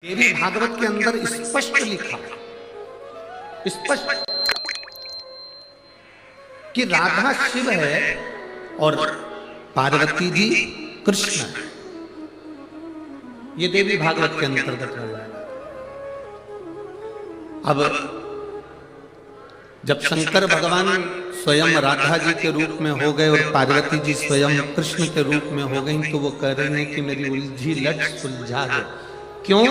देवी भागवत के अंदर स्पष्ट लिखा, स्पष्ट कि राधा शिव है और पार्वती जी कृष्ण है। ये देवी भागवत के अंतर्गत है। अब जब शंकर भगवान स्वयं राधा जी के रूप में हो गए और पार्वती जी स्वयं कृष्ण के रूप में हो गई, तो वो कह रहे हैं कि मेरी उलझी लट सुलझा दो। क्यों?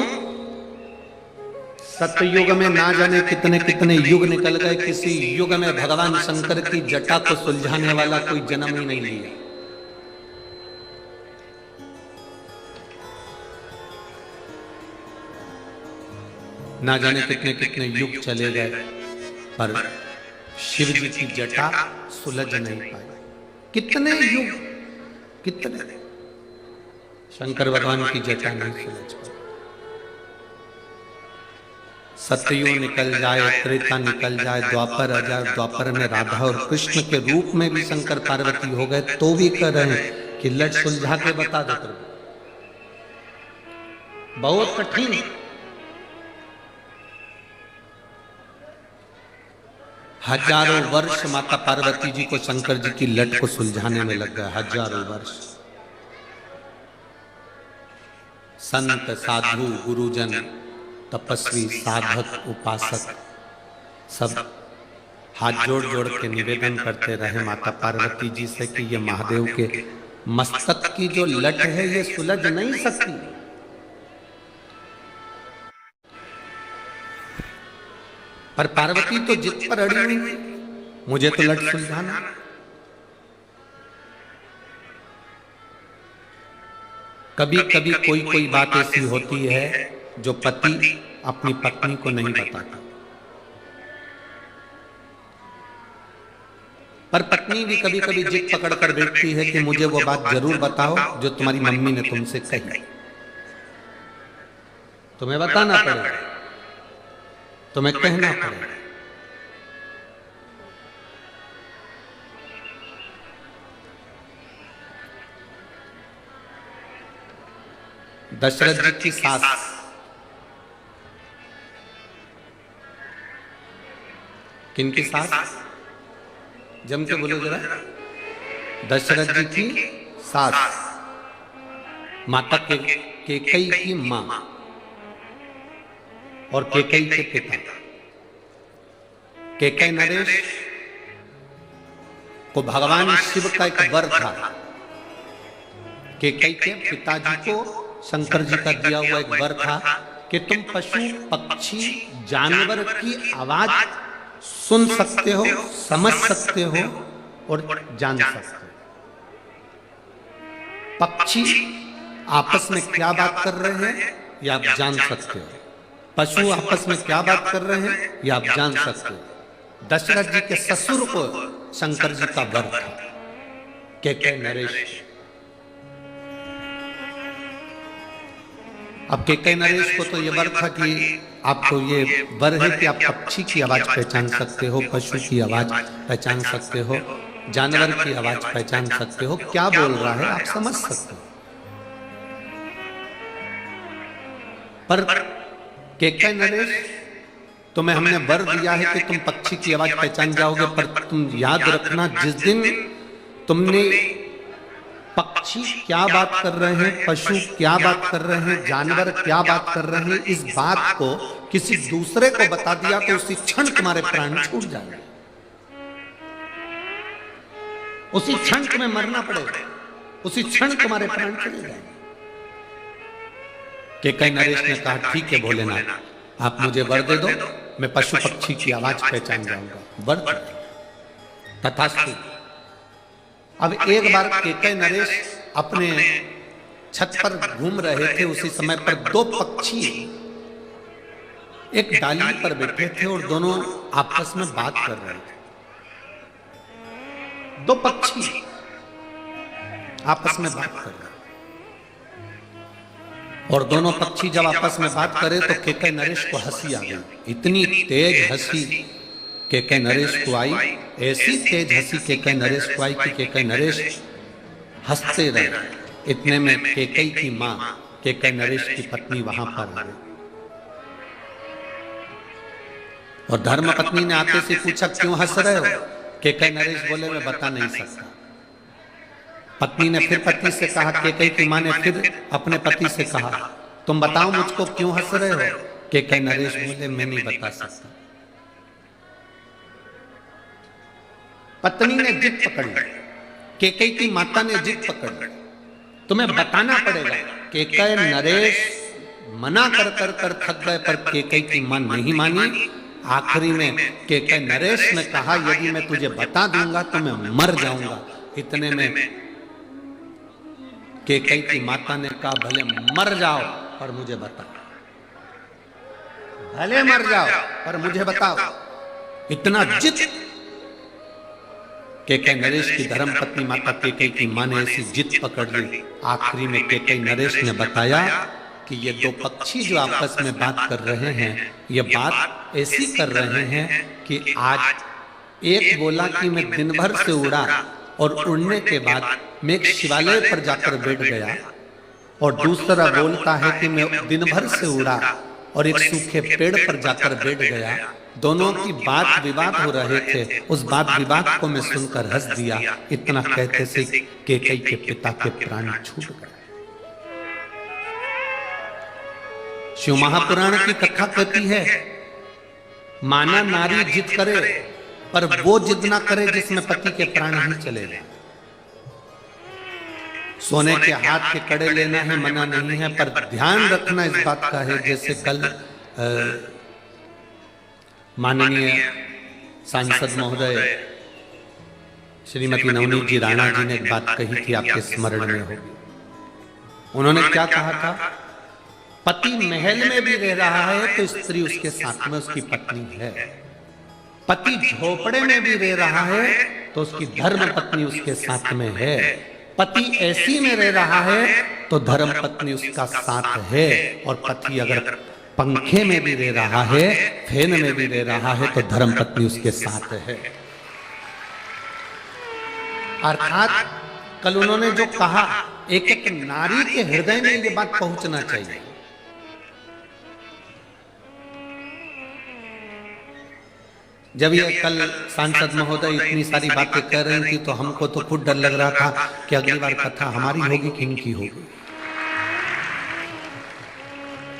सतयुग में ना जाने कितने कितने युग निकल गए, किसी युग में भगवान शंकर की जटा को सुलझाने वाला कोई जन्म ही नहीं लिया। ना जाने कितने कितने युग चले गए, पर शिव जी की जटा सुलझ नहीं पाई। कितने युग, कितने शंकर भगवान की जटा नहीं सुलझ पाई। सतयुग निकल जाए, त्रेता निकल जाए, द्वापर आ जाए, द्वापर में राधा और कृष्ण के रूप में भी शंकर पार्वती हो गए, तो भी कह रहे हैं कि लट सुलझा के बता दो प्रभु। बहुत कठिन। हजारों वर्ष माता पार्वती जी को शंकर जी की लट को सुलझाने में लग गया, हजारों वर्ष। संत साधु गुरुजन तपस्वी साधक उपासक सब हाथ जोड़ जोड़ के निवेदन करते रहे माता पार्वती जी से कि ये महादेव के मस्तक की जो लट है ये सुलझ नहीं सकती। पर पार्वती तो जिद पर अड़ी हुई, मुझे तो लट सुलझाना। कभी कभी कोई कोई बात ऐसी होती है जो पति अपनी पत्नी को नहीं बताता, पर पत्नी भी कभी कभी जिद पकड़ कर बैठती है कि मुझे वो बात जरूर बताओ जो तुम्हारी मम्मी ने तुमसे कही। तुम्हें बताना पड़ेगा, तुम्हें कहना पड़ेगा। दशरथ जी की सास, किनकी सास? जम के बोलो जरा। दशरथ जी की सास, माता केकई की मां और केकई के पिता। केकई नरेश को भगवान शिव का एक वर था। केकई के पिताजी को शंकर जी का दिया हुआ एक वर था कि तुम पशु पक्षी जानवर की आवाज सुन सकते हो, समझ सकते हो और जान सकते हो। पक्षी आपस में क्या बात कर रहे हैं ये आप जान सकते हो, पशु आपस में क्या बात कर रहे हैं ये आप जान सकते हो। दशरथ जी के ससुर को शंकर जी का वर था, केकई नरेश। अब केकई नरेश को तो ये वर था कि आपको ये वर है कि आप पक्षी की आवाज पहचान सकते हो, पशु की आवाज पहचान सकते हो, जानवर की आवाज पहचान सकते हो, क्या बोल रहा है आप समझ सकते हो। पर केकई नरेश, तुम्हें हमने वर दिया है कि तुम पक्षी की आवाज पहचान जाओगे, पर तुम याद रखना जिस दिन तुमने पक्षी क्या बात कर रहे हैं, पशु क्या बात कर रहे हैं, जानवर क्या बात कर रहे हैं, इस बात को किसी दूसरे को बता दिया तो उसी क्षण तुम्हारे प्राण छूट जाएंगे, उसी क्षण तुम्हें मरना पड़ेगा, उसी क्षण तुम्हारे प्राण चले जाएंगे। केकई नरेश ने कहा ठीक है भोलेनाथ, आप मुझे वर दे दो, मैं पशु पक्षी की आवाज पहचान जाऊंगा। वर तथास्तु। अब एक बार केकई नरेश अपने छत पर घूम रहे थे, उसी समय पर दो पक्षी एक डाली पर बैठे थे और दोनों आपस में बात कर रहे थे। दो पक्षी आपस में बात कर रहे और दोनों पक्षी जब आपस में बात करे तो केकई नरेश को हंसी आ गई। इतनी तेज हंसी केकई नरेश को आई, ऐसी तेज हंसी केकई नरेश को आई कि केकई नरेश हंसते रहे। इतने में केकई की मां केकई नरेश की पत्नी वहां पर आ गई। और धर्मपत्नी ने आते से पूछा क्यों हंस रहे हो? केकई नरेश बोले मैं बता नहीं सकता। पत्नी ने फिर पति से कहा, केकई की मां ने फिर अपने पति से कहा तुम बताओ मुझको क्यों हंस रहे हो? केकई नरेश बोले मैं नहीं बता सकता। पत्नी ने जिद पकड़ ली, केकई की माता ने जिद पकड़ ली, तुम्हें बताना पड़ेगा। केकई नरेश मना कर कर कर थक गए, पर केकई की मां नहीं मानी। आखिरी में केकई नरेश ने कहा यदि मैं तुझे बता दूंगा तो मैं मर जाऊंगा। इतने में केकई की माता ने कहा भले मर जाओ पर मुझे बताओ, भले मर जाओ पर मुझे बताओ। इतना जिद केकई नरेश की धर्मपत्नी माता केकई की मां ने ऐसी जिद पकड़ ली। आखिरी में केकई नरेश ने बताया कि ये दो पक्षी जो आपस में बात कर रहे हैं, ये बात ऐसी कर रहे हैं कि आज एक बोला कि मैं दिन भर से उड़ा और उड़ने के बाद मैं एक शिवालय पर जाकर बैठ गया, और दूसरा बोलता है कि मैं दिन भर से उड़ा और एक सूखे पेड़ पर जाकर बैठ गया। दोनों की बात विवाद हो रहे थे, उस बात विवाद को मैं सुनकर हंस दिया। इतना कहते से केकई के पिता के प्राण छूट गए। शिव महापुराण की कथा कहती है माना नारी जिद करे पर वो जिद ना करे जिसमें पति के प्राण ही चले जाए। सोने के हाथ के कड़े लेना है मना नहीं है, पर ध्यान रखना इस बात का है। जैसे कल माननीय सांसद महोदय श्रीमती नवनीत जी राणा जी ने एक बात कही थी, आपके स्मरण में होगी। उन्होंने क्या कहा था? पति महल में भी रह रहा है तो स्त्री उसके साथ में उसकी पत्नी है। पति झोपड़े में भी रह रहा है तो उसकी धर्म पत्नी उसके साथ में है। पति ऐसी में रह रहा है तो धर्म पत्नी उसका साथ है। और पति अगर पंखे में भी रह रहा है, फैन में भी रह रहा है तो धर्म पत्नी उसके साथ है। अर्थात कल उन्होंने जो कहा, एक एक नारी के हृदय में ये बात पहुंचना चाहिए। जब ये कल सांसद महोदय इतनी सारी बातें कह रही थी तो हमको तो खुद डर लग रहा था कि अगली बार कथा हमारी होगी कि इनकी होगी।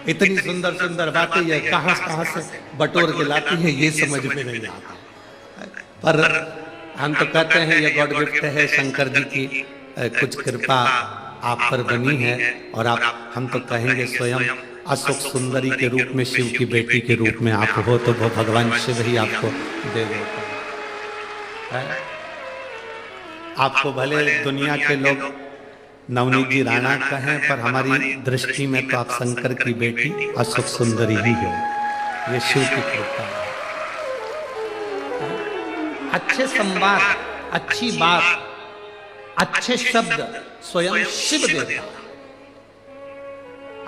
इतनी सुंदर सुंदर बातें ये कहां से बटोर के लाती है ये समझ में नहीं आता। पर हम तो कहते हैं ये गॉड गिफ्ट है, शंकर जी की कुछ कृपा आप पर बनी है। और आप हम तो कहेंगे स्वयं अशोक सुंदरी के रूप में शिव की बेटी के रूप में आप हो तो वो भगवान शिव ही आपको दे देता है। आपको भले दुनिया के लोग नवनीत जी राणा कहें, पर हमारी दृष्टि में तो आप शंकर की बेटी अशोक सुंदरी ही हो। ये शिव की कृपा है। अच्छे संवाद, अच्छी बात, अच्छे शब्द स्वयं शिव देता है।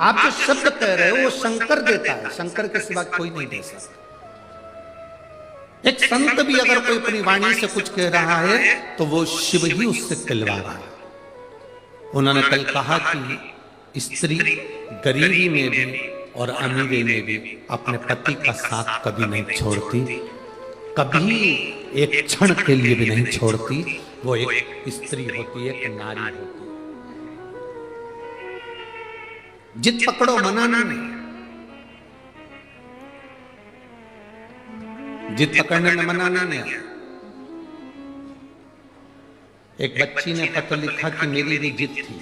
आप जो शब्द कह रहे हो वो शंकर देता है, शंकर के सिवा कोई नहीं दे सकता। एक संत भी अगर कोई अपनी वाणी से कुछ कह रहा है तो वो शिव ही उससे कहलवा रहा है। उन्होंने कल कहा कि स्त्री गरीबी में भी और अमीरी में भी अपने पति का साथ कभी नहीं छोड़ती, कभी एक क्षण के लिए भी नहीं छोड़ती। वो एक स्त्री होती है, एक नारी होती है। जिद पकड़ो, मनाना नहीं। जिद पकड़ने में मनाना नहीं। एक बच्ची ने पत्र लिखा कि मेरी भी जिद थी।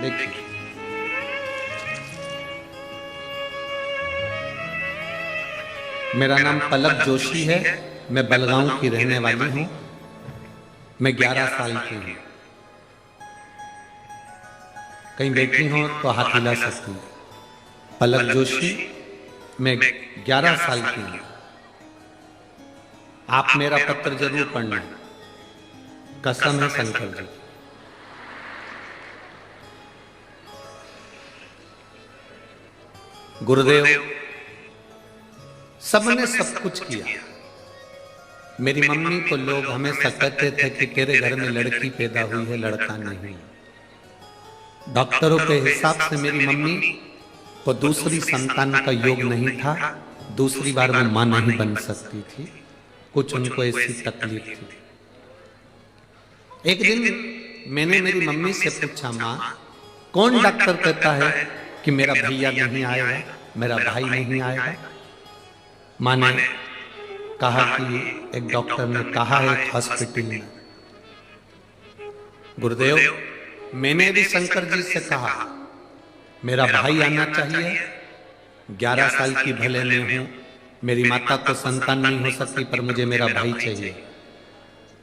देखिए, मेरा नाम पलक जोशी है, मैं बलगांव की रहने वाली हूं। मैं 11 साल की हूं। कहीं बैठी हो तो हाथ हिला सकती हूं। पलक जोशी, मैं 11 साल की हूं। आप मेरा पत्र जरूर पढ़ना, कसम है शंकर जी। गुरुदेव सबने सब कुछ किया। मेरी मम्मी को लोग हमेशा कहते थे कि तेरे घर में लड़की पैदा हुई है, लड़का नहीं। डॉक्टरों के हिसाब से मेरी मम्मी को दूसरी संतान का योग नहीं था, दूसरी बार वो मां नहीं बन सकती थी, कुछ उनको ऐसी तकलीफ थी। एक दिन मैंने मेरी मम्मी से पूछा, मां कौन डॉक्टर कहता है कि मेरा भैया नहीं आएगा, मेरा भाई नहीं आएगा? मां ने कहा कि एक डॉक्टर ने कहा है हॉस्पिटल में। गुरुदेव, मैंने भी शंकर जी से कहा मेरा भाई आना चाहिए, 11 साल की भले में हूं, मेरी माता को संतान नहीं हो सकती, पर मुझे मेरा भाई चाहिए,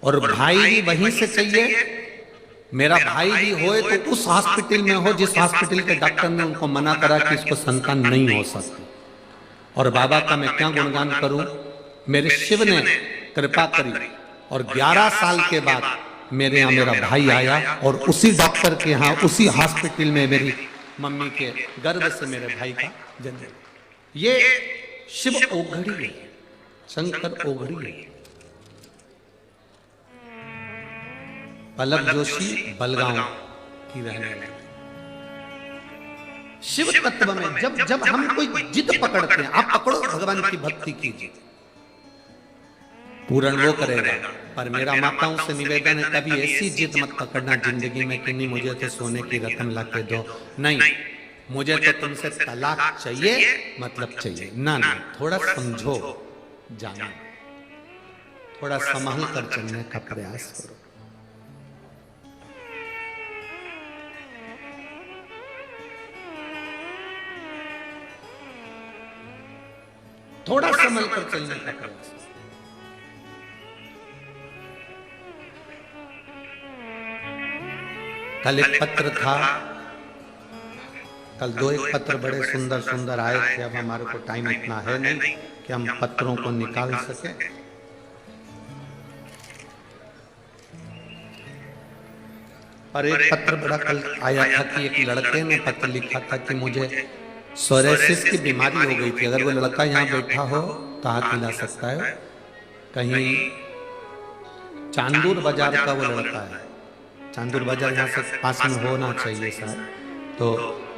और भाई भी वहीं से चाहिए। मेरा भाई भी होए तो उस हॉस्पिटल में हो जिस हॉस्पिटल के डॉक्टर ने उनको मना करा कि इसको संतान नहीं हो सकती। और बाबा का मैं क्या गुणगान करूं, मेरे शिव ने कृपा करी और 11 साल के बाद मेरे यहाँ मेरा भाई आया, और उसी डॉक्टर के यहाँ उसी हॉस्पिटल में मेरी मम्मी के गर्भ से मेरे भाई का जन्म। ये शिव ओघड़ी है, शंकर ओघड़ी है। पल्लव जोशी बलगांव की रहने वाली। शिव तत्व में जब जब हम कोई जिद पकड़ते हैं, आप पकड़ो, भगवान की भक्ति कीजिए, पूर्ण वो करेगा। पर मेरा माताओं से निवेदन है, कभी ऐसी जिद मत पकड़ना जिंदगी में कि नहीं मुझे तो सोने की रकम ला के दो, नहीं मुझे तो तुमसे तलाक चाहिए, मतलब चाहिए ना। ना, थोड़ा समझो, जानो, थोड़ा संभल कर चलने का प्रयास करो। थोड़ा संभल कर चलने का प्रयास। कल एक पत्र था, कल 2 एक पत्र बड़े सुंदर सुंदर आए थे। अब हमारे को टाइम इतना है नहीं कि हम पत्रों को निकाल सके। और एक पत्र बड़ा कल आया था कि एक लड़के ने पत्र लिखा था कि मुझे सोरेसिस की बीमारी हो गई थी। अगर वो लड़का यहाँ बैठा हो तो हाथ मिला सकता है। कहीं चांदूर बाजार का वो लड़का है, चांदूर बाजार यहाँ से पास में होना चाहिए सर। तो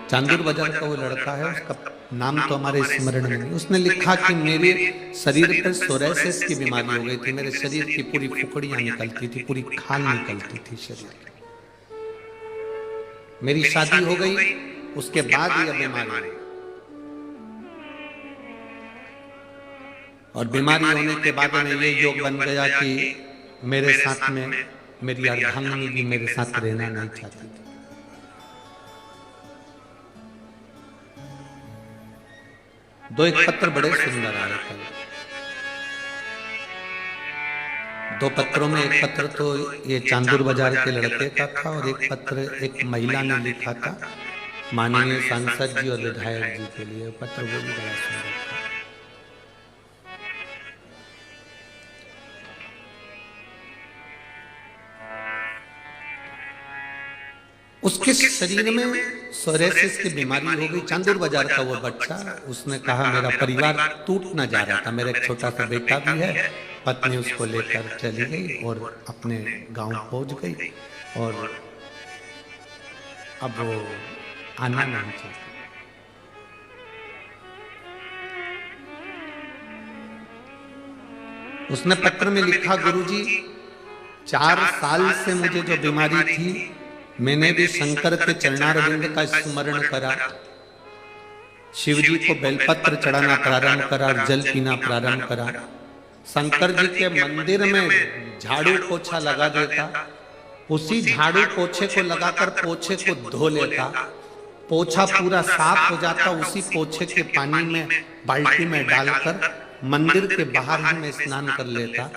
चांदूर बाजार का वो लड़का है, उसका नाम तो हमारे स्मरण में नहीं। उसने लिखा कि मेरे शरीर पर सोरेसिस की बीमारी हो गई थी, मेरे शरीर की पूरी फुकड़ियां निकलती थी, पूरी खाल निकलती थी शरीर की। मेरी शादी हो गई, उसके बाद यह बीमारी, और बीमारी होने के बाद में ये योग बन गया कि मेरे साथ में मेरी अर्धांगिनी भी मेरे साथ रहना नहीं चाहती थी। दो एक पत्र बड़े सुंदर आए थे। 2 पत्रों में एक पत्र तो ये चांदूर बाजार के लड़के का था, और एक पत्र एक महिला ने लिखा था माननीय सांसद जी और विधायक जी के लिए। पत्र वो भी बड़ा सुंदर था। उसके शरीर में सोरेसिस की बीमारी हो गई। चांदूर बाजार का वो बच्चा, उसने कहा मेरा परिवार टूट न जा रहा था, मेरा एक छोटा सा बेटा भी है, पत्नी उसको लेकर चली गई और अपने गांव पहुंच गई, और अब वो आना नहीं चाहती। उसने पत्र में लिखा, गुरुजी 4 साल से मुझे जो बीमारी थी, मैंने भी शंकर के चरणारविंद का स्मरण करा, शिव जी को बेलपत्र चढ़ाना प्रारंभ करा, जल पीना प्रारंभ करा, शंकर जी के मंदिर में झाड़ू पोछा लगा देता, उसी झाड़ू पोछे को लगाकर पोछे को धो लेता, पोछा पूरा साफ हो जाता, उसी पोछे के पानी में बाल्टी में डालकर मंदिर के बाहर ही मैं स्नान कर लेता।